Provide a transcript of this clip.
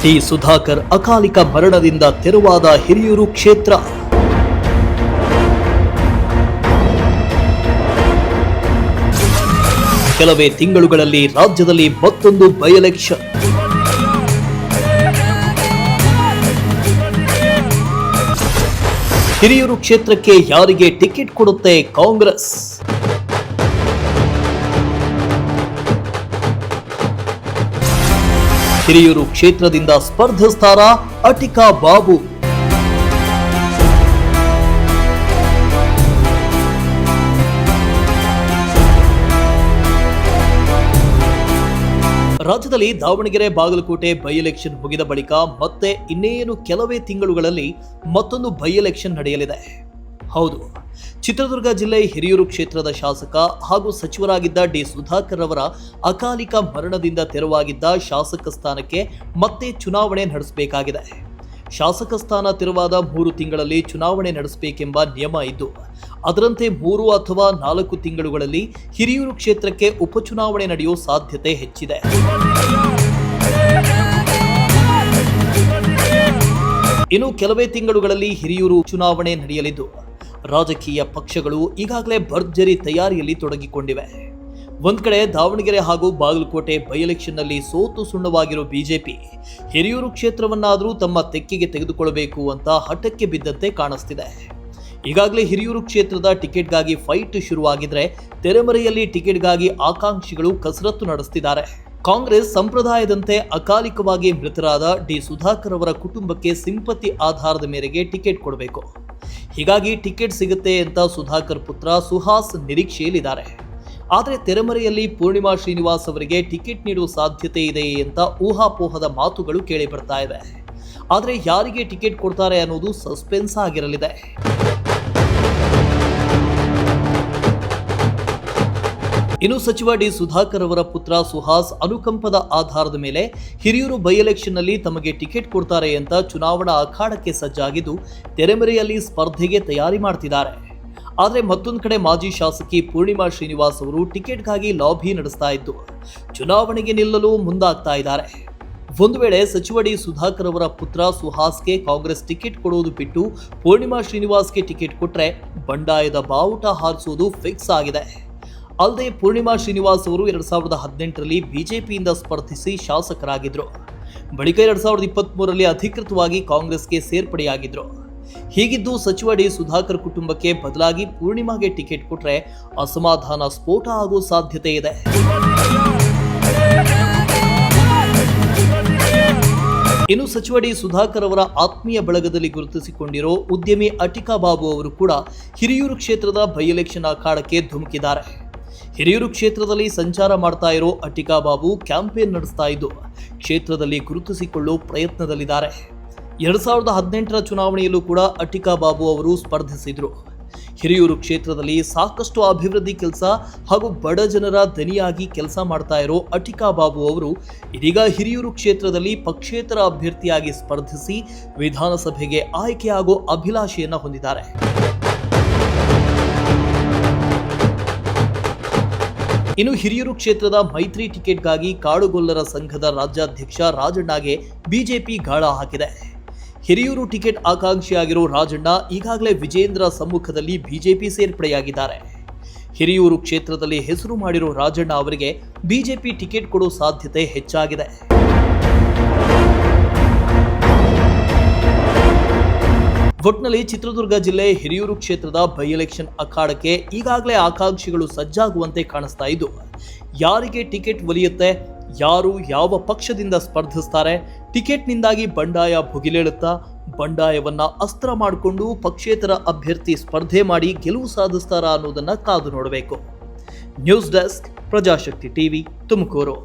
T Sudhakar ಅಕಾಲಿಕ ಮರಣದಿಂದ ತೆರವಾದ ಹಿರಿಯೂರು ಕ್ಷೇತ್ರ. ಕೆಲವೇ ತಿಂಗಳುಗಳಲ್ಲಿ ರಾಜ್ಯದಲ್ಲಿ ಮತ್ತೊಂದು ಬೈ ಎಲೆಕ್ಷನ್. ಹಿರಿಯೂರು ಕ್ಷೇತ್ರಕ್ಕೆ ಯಾರಿಗೆ ಟಿಕೆಟ್ ಕೊಡುತ್ತೆ ಕಾಂಗ್ರೆಸ್? ಹಿರಿಯೂರು ಕ್ಷೇತ್ರದಿಂದ ಸ್ಪರ್ಧಿಸ್ತಾರಾ ಅಟಿಕಾ ಬಾಬು? ರಾಜ್ಯದಲ್ಲಿ ದಾವಣಗೆರೆ ಬಾಗಲಕೋಟೆ ಬೈ ಎಲೆಕ್ಷನ್ ಮುಗಿದ ಬಳಿಕ ಮತ್ತೆ ಇನ್ನೇನು ಕೆಲವೇ ತಿಂಗಳುಗಳಲ್ಲಿ ಮತ್ತೊಂದು ಬೈ ಎಲೆಕ್ಷನ್ ನಡೆಯಲಿದೆ. ಹೌದು, ಚಿತ್ರದುರ್ಗ ಜಿಲ್ಲೆ ಹಿರಿಯೂರು ಕ್ಷೇತ್ರದ ಶಾಸಕ ಹಾಗೂ ಸಚಿವರಾಗಿದ್ದ ಡಿ ಸುಧಾಕರ್ ಅವರ ಅಕಾಲಿಕ ಮರಣದಿಂದ ತೆರವಾಗಿದ್ದ ಶಾಸಕ ಸ್ಥಾನಕ್ಕೆ ಮತ್ತೆ ಚುನಾವಣೆ ನಡೆಸಬೇಕಾಗಿದೆ. ಶಾಸಕ ಸ್ಥಾನ ತೆರವಾದ 3 ತಿಂಗಳಲ್ಲಿ ಚುನಾವಣೆ ನಡೆಸಬೇಕೆಂಬ ನಿಯಮ ಇದ್ದು, ಅದರಂತೆ 3 ಅಥವಾ 4 ತಿಂಗಳುಗಳಲ್ಲಿ ಹಿರಿಯೂರು ಕ್ಷೇತ್ರಕ್ಕೆ ಉಪಚುನಾವಣೆ ನಡೆಯುವ ಸಾಧ್ಯತೆ ಹೆಚ್ಚಿದೆ. ಇನ್ನು ಕೆಲವೇ ತಿಂಗಳುಗಳಲ್ಲಿ ಹಿರಿಯೂರು ಚುನಾವಣೆ ನಡೆಯಲಿದ್ದು, ರಾಜಕೀಯ ಪಕ್ಷಗಳು ಈಗಾಗಲೇ ಭರ್ಜರಿ ತಯಾರಿಯಲ್ಲಿ ತೊಡಗಿಕೊಂಡಿವೆ. ಒಂದ್ ಕಡೆ ದಾವಣಗೆರೆ ಹಾಗೂ ಬಾಗಲಕೋಟೆ ಬೈ ಎಲೆಕ್ಷನ್ನಲ್ಲಿ ಸೋತು ಸುಣ್ಣವಾಗಿರೋ ಬಿಜೆಪಿ ಹಿರಿಯೂರು ಕ್ಷೇತ್ರವನ್ನಾದರೂ ತಮ್ಮ ತೆಕ್ಕೆಗೆ ತೆಗೆದುಕೊಳ್ಳಬೇಕು ಅಂತ ಹಠಕ್ಕೆ ಬಿದ್ದಂತೆ ಕಾಣಿಸ್ತಿದೆ. ಈಗಾಗಲೇ ಹಿರಿಯೂರು ಕ್ಷೇತ್ರದ ಟಿಕೆಟ್ಗಾಗಿ ಫೈಟ್ ಶುರುವಾಗಿದ್ರೆ, ತೆರೆಮರೆಯಲ್ಲಿ ಟಿಕೆಟ್ಗಾಗಿ ಆಕಾಂಕ್ಷಿಗಳು ಕಸರತ್ತು ನಡೆಸುತ್ತಿದ್ದಾರೆ. ಕಾಂಗ್ರೆಸ್ ಸಂಪ್ರದಾಯದಂತೆ ಅಕಾಲಿಕವಾಗಿ ಮೃತರಾದ ಡಿ ಸುಧಾಕರ್ ಅವರ ಕುಟುಂಬಕ್ಕೆ ಸಿಂಪತಿ ಆಧಾರದ ಮೇರೆಗೆ ಟಿಕೆಟ್ ಕೊಡಬೇಕು. ಹೀಗಾಗಿ ಟಿಕೆಟ್ ಸಿಗುತ್ತೆ ಅಂತ ಸುಧಾಕರ್ ಪುತ್ರ ಸುಹಾಸ್ ನಿರೀಕ್ಷೆಯಲ್ಲಿದ್ದಾರೆ. ಆದರೆ ತೆರೆಮರೆಯಲ್ಲಿ ಪೂರ್ಣಿಮಾ ಶ್ರೀನಿವಾಸ್ ಅವರಿಗೆ ಟಿಕೆಟ್ ನೀಡುವ ಸಾಧ್ಯತೆ ಇದೆ ಅಂತ ಊಹಾಪೋಹದ ಮಾತುಗಳು ಕೇಳಿ ಬರ್ತಾ ಇವೆ. ಆದರೆ ಯಾರಿಗೆ ಟಿಕೆಟ್ ಕೊಡ್ತಾರೆ ಅನ್ನೋದು ಸಸ್ಪೆನ್ಸ್ ಆಗಿರಲಿದೆ. ಇನ್ನು ಸಚಿವ ಡಿ ಸುಧಾಕರ್ ಅವರ ಪುತ್ರ ಸುಹಾಸ್ ಅನುಕಂಪದ ಆಧಾರದ ಮೇಲೆ ಹಿರಿಯೂರು ಬೈ ಎಲೆಕ್ಷನ್ ನಲ್ಲಿ ತಮಗೆ ಟಿಕೆಟ್ ಕೊಡ್ತಾರೆ ಅಂತ ಚುನಾವಣಾ ಅಖಾಡಕ್ಕೆ ಸಜ್ಜಾಗಿದ್ದು, ತೆರೆಮರೆಯಲ್ಲಿ ಸ್ಪರ್ಧೆಗೆ ತಯಾರಿ ಮಾಡ್ತಿದ್ದಾರೆ. ಆದರೆ ಮತ್ತೊಂದು ಕಡೆ ಮಾಜಿ ಶಾಸಕಿ ಪೂರ್ಣಿಮಾ ಶ್ರೀನಿವಾಸ್ ಅವರು ಟಿಕೆಟ್ಗಾಗಿ ಲಾಬಿ ನಡೆಸ್ತಾ ಇದ್ದು, ಚುನಾವಣೆಗೆ ನಿಲ್ಲಲು ಮುಂದಾಗ್ತಾ ಇದ್ದಾರೆ. ಒಂದು ವೇಳೆ ಸಚಿವ ಡಿ ಸುಧಾಕರ್ ಅವರ ಪುತ್ರ ಸುಹಾಸ್ಗೆ ಕಾಂಗ್ರೆಸ್ ಟಿಕೆಟ್ ಕೊಡುವುದು ಬಿಟ್ಟು ಪೂರ್ಣಿಮಾ ಶ್ರೀನಿವಾಸ್ಗೆ ಟಿಕೆಟ್ ಕೊಟ್ಟರೆ ಬಂಡಾಯದ ಬಾವುಟ ಹಾರಿಸುವುದು ಫಿಕ್ಸ್ ಆಗಿದೆ. ಅಲ್ಲದೆ ಪೂರ್ಣಿಮಾ ಶ್ರೀನಿವಾಸ್ ಅವರು 2018ರಲ್ಲಿ ಬಿಜೆಪಿಯಿಂದ ಸ್ಪರ್ಧಿಸಿ ಶಾಸಕರಾಗಿದ್ದರು. ಬಳಿಕ 2023ರಲ್ಲಿ ಅಧಿಕೃತವಾಗಿ ಕಾಂಗ್ರೆಸ್ಗೆ ಸೇರ್ಪಡೆಯಾಗಿದ್ರು. ಹೀಗಿದ್ದು ಸಚಿವ ಡಿ ಸುಧಾಕರ್ ಕುಟುಂಬಕ್ಕೆ ಬದಲಾಗಿ ಪೂರ್ಣಿಮಾಗೆ ಟಿಕೆಟ್ ಕೊಟ್ಟರೆ ಅಸಮಾಧಾನ ಸ್ಫೋಟ ಆಗುವ ಸಾಧ್ಯತೆ ಇದೆ. ಇನ್ನು ಸಚಿವ ಡಿ ಸುಧಾಕರ್ ಅವರ ಆತ್ಮೀಯ ಬಳಗದಲ್ಲಿ ಗುರುತಿಸಿಕೊಂಡಿರೋ ಉದ್ಯಮಿ ಅಟಿಕಾ ಬಾಬು ಅವರು ಕೂಡ ಹಿರಿಯೂರು ಕ್ಷೇತ್ರದ ಬೈ ಎಲೆಕ್ಷನ್ ಅಖಾಡಕ್ಕೆ ಧುಮುಕಿದ್ದಾರೆ. ಹಿರಿಯೂರು ಕ್ಷೇತ್ರದಲ್ಲಿ ಸಂಚಾರ ಮಾಡ್ತಾ ಇರೋ ಅಟಿಕಾ ಬಾಬು ಕ್ಯಾಂಪೇನ್ ನಡೆಸ್ತಾ ಇದ್ದು, ಕ್ಷೇತ್ರದಲ್ಲಿ ಗುರುತಿಸಿಕೊಳ್ಳುವ ಪ್ರಯತ್ನದಲ್ಲಿದ್ದಾರೆ. 2018ರ ಚುನಾವಣೆಯಲ್ಲೂ ಕೂಡ ಅಟಿಕಾ ಬಾಬು ಅವರು ಸ್ಪರ್ಧಿಸಿದ್ರು. ಹಿರಿಯೂರು ಕ್ಷೇತ್ರದಲ್ಲಿ ಸಾಕಷ್ಟು ಅಭಿವೃದ್ಧಿ ಕೆಲಸ ಹಾಗೂ ಬಡ ಜನರ ದನಿಯಾಗಿ ಕೆಲಸ ಮಾಡ್ತಾ ಇರೋ ಅಟಿಕಾ ಬಾಬು ಅವರು ಇದೀಗ ಹಿರಿಯೂರು ಕ್ಷೇತ್ರದಲ್ಲಿ ಪಕ್ಷೇತರ ಅಭ್ಯರ್ಥಿಯಾಗಿ ಸ್ಪರ್ಧಿಸಿ ವಿಧಾನಸಭೆಗೆ ಆಯ್ಕೆಯಾಗೋ ಅಭಿಲಾಷೆಯನ್ನ ಹೊಂದಿದ್ದಾರೆ. ಇನ್ನು ಹಿರಿಯೂರು ಕ್ಷೇತ್ರದ ಮೈತ್ರಿ ಟಿಕೆಟ್ಗಾಗಿ ಕಾಡುಗೊಲ್ಲರ ಸಂಘದ ರಾಜ್ಯಾಧ್ಯಕ್ಷ ರಾಜಣ್ಣಗೆ ಬಿಜೆಪಿ ಗಾಳ ಹಾಕಿದೆ. ಹಿರಿಯೂರು ಟಿಕೆಟ್ ಆಕಾಂಕ್ಷಿಯಾಗಿರೋ ರಾಜಣ್ಣ ಈಗಾಗಲೇ ವಿಜೇಂದ್ರ ಸಮ್ಮುಖದಲ್ಲಿ ಬಿಜೆಪಿ ಸೇರ್ಪಡೆಯಾಗಿದ್ದಾರೆ. ಹಿರಿಯೂರು ಕ್ಷೇತ್ರದಲ್ಲಿ ಹೆಸರು ಮಾಡಿರೋ ರಾಜಣ್ಣ ಅವರಿಗೆ ಬಿಜೆಪಿ ಟಿಕೆಟ್ ಕೊಡೋ ಸಾಧ್ಯತೆ ಹೆಚ್ಚಾಗಿದೆ. ಒಟ್ನಲ್ಲಿ ಚಿತ್ರದುರ್ಗ ಜಿಲ್ಲೆ ಹಿರಿಯೂರು ಕ್ಷೇತ್ರದ ಬೈ ಎಲೆಕ್ಷನ್ ಅಖಾಡಕ್ಕೆ ಈಗಾಗಲೇ ಆಕಾಂಕ್ಷಿಗಳು ಸಜ್ಜಾಗುವಂತೆ ಕಾಣಿಸ್ತಾ ಇದ್ದು, ಯಾರಿಗೆ ಟಿಕೆಟ್ ಒಲಿಯುತ್ತೆ, ಯಾರು ಯಾವ ಪಕ್ಷದಿಂದ ಸ್ಪರ್ಧಿಸ್ತಾರೆ, ಟಿಕೆಟ್ನಿಂದಾಗಿ ಬಂಡಾಯ ಭುಗಿಲೇಳುತ್ತಾ, ಬಂಡಾಯವನ್ನ ಅಸ್ತ್ರ ಮಾಡಿಕೊಂಡು ಪಕ್ಷೇತರ ಅಭ್ಯರ್ಥಿ ಸ್ಪರ್ಧೆ ಮಾಡಿ ಗೆಲುವು ಸಾಧಿಸ್ತಾರಾ ಅನ್ನೋದನ್ನ ಕಾದು ನೋಡಬೇಕು. News desk, Prajashakti TV, Tumakuru.